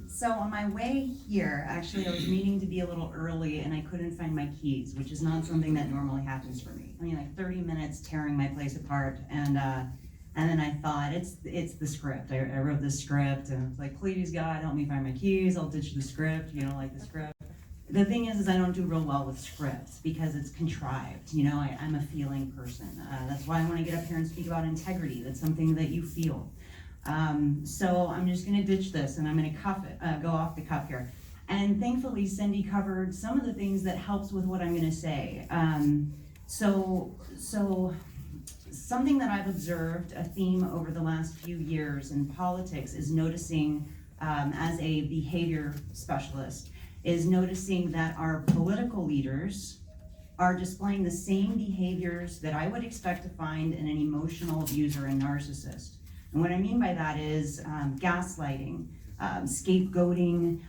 So on my way here, actually, I was meaning to be a little early and I couldn't find my keys, which is not something that normally happens for me. I mean, like 30 minutes tearing my place apart, and then I thought, it's the script. I wrote the script, and I was like, please God, help me find my keys. I'll ditch the script. You know, like the script. The thing is I don't do real well with scripts because it's contrived. You know, I'm a feeling person. That's why I want to get up here and speak about integrity. That's something that you feel. So I'm just going to ditch this and I'm going to go off the cuff here. And thankfully, Cindy covered some of the things that helps with what I'm going to say. So something that I've observed, a theme over the last few years in politics, is noticing, as a behavior specialist, is noticing that our political leaders are displaying the same behaviors that I would expect to find in an emotional abuser and narcissist. And what I mean by that is gaslighting, scapegoating,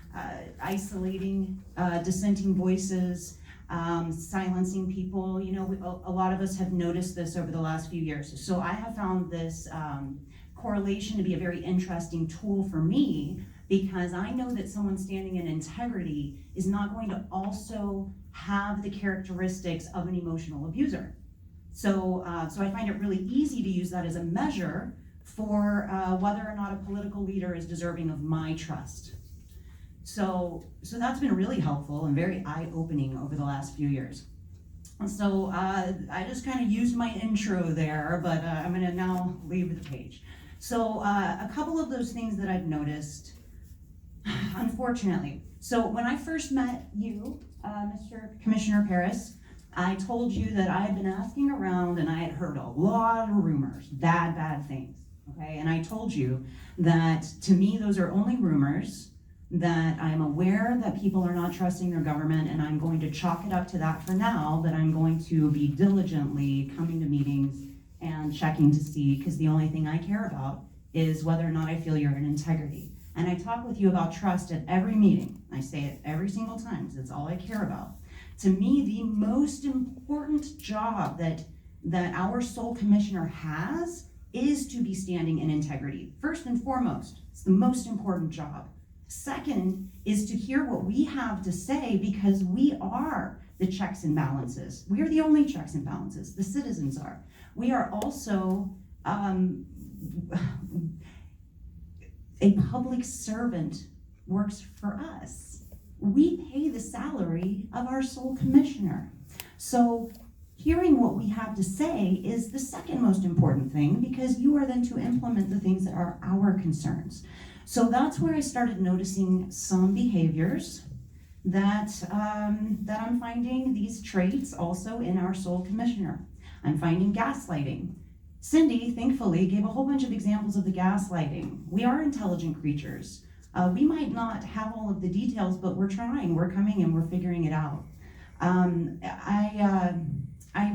isolating dissenting voices, silencing people. You know, a lot of us have noticed this over the last few years. So I have found this correlation to be a very interesting tool for me, because I know that someone standing in integrity is not going to also have the characteristics of an emotional abuser. So I find it really easy to use that as a measure for whether or not a political leader is deserving of my trust. So that's been really helpful and very eye-opening over the last few years. And so I just kind of used my intro there, but I'm gonna now leave the page. So a couple of those things that I've noticed, unfortunately. So when I first met you, Mr. Commissioner Paris, I told you that I had been asking around and I had heard a lot of rumors, bad things, okay? And I told you that to me, those are only rumors, that I'm aware that people are not trusting their government, and I'm going to chalk it up to that for now, but I'm going to be diligently coming to meetings and checking to see, because the only thing I care about is whether or not I feel you're in integrity. And I talk with you about trust at every meeting. I say it every single time, because it's all I care about. To me, the most important job that our sole commissioner has is to be standing in integrity. First and foremost, it's the most important job. Second is to hear what we have to say, because we are the checks and balances. We are the only checks and balances. The citizens are. We are also a public servant works for us. We pay the salary of our sole commissioner. So hearing what we have to say is the second most important thing, because you are then to implement the things that are our concerns. So that's where I started noticing some behaviors that I'm finding these traits also in our sole commissioner. I'm finding gaslighting. Cindy, thankfully, gave a whole bunch of examples of the gaslighting. We are intelligent creatures. We might not have all of the details, but we're trying, we're coming, and we're figuring it out. I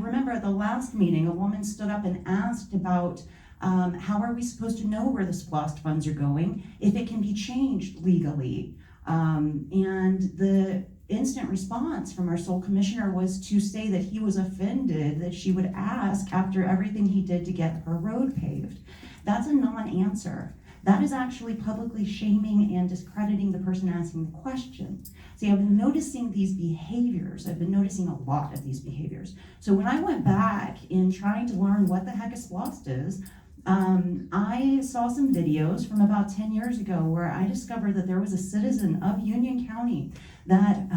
remember at the last meeting, a woman stood up and asked about how are we supposed to know where the SPLOST funds are going if it can be changed legally? And the instant response from our sole commissioner was to say that he was offended that she would ask after everything he did to get her road paved. That's a non-answer. That is actually publicly shaming and discrediting the person asking the question. See, I've been noticing these behaviors. I've been noticing a lot of these behaviors. So when I went back in trying to learn what the heck a SPLOST is, I saw some videos from about 10 years ago where I discovered that there was a citizen of Union County that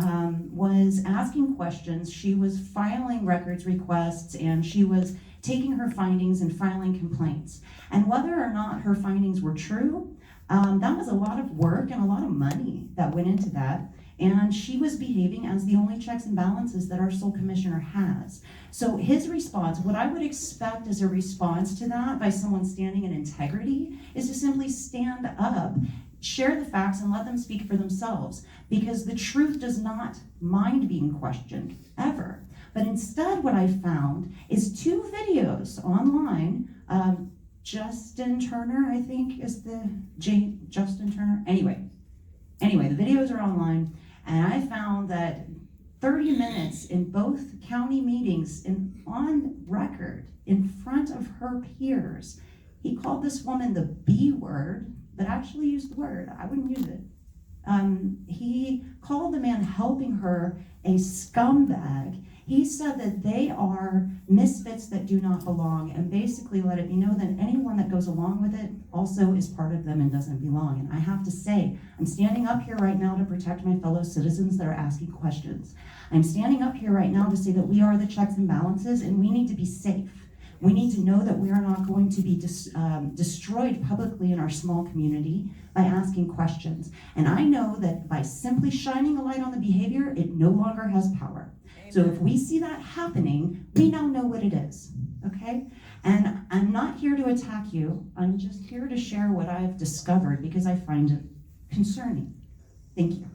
was asking questions. She was filing records requests, and she was taking her findings and filing complaints. And whether or not her findings were true, that was a lot of work and a lot of money that went into that. And she was behaving as the only checks and balances that our sole commissioner has. So his response, what I would expect as a response to that by someone standing in integrity, is to simply stand up, share the facts, and let them speak for themselves. Because the truth does not mind being questioned, ever. But instead, what I found is two videos online. Justin Turner, I think, is the Justin Turner. Anyway, the videos are online, and I found that 30 minutes in both county meetings, on record, in front of her peers, he called this woman the B word, but actually used the word. I wouldn't use it. He called the man helping her a scumbag. He said that they are misfits that do not belong, and basically let it be known that anyone that goes along with it also is part of them and doesn't belong. And I have to say, I'm standing up here right now to protect my fellow citizens that are asking questions. I'm standing up here right now to say that we are the checks and balances, and we need to be safe. We need to know that we are not going to be destroyed publicly in our small community by asking questions. And I know that by simply shining a light on the behavior, it no longer has power. So if we see that happening, we now know what it is, okay? And I'm not here to attack you. I'm just here to share what I've discovered because I find it concerning. Thank you.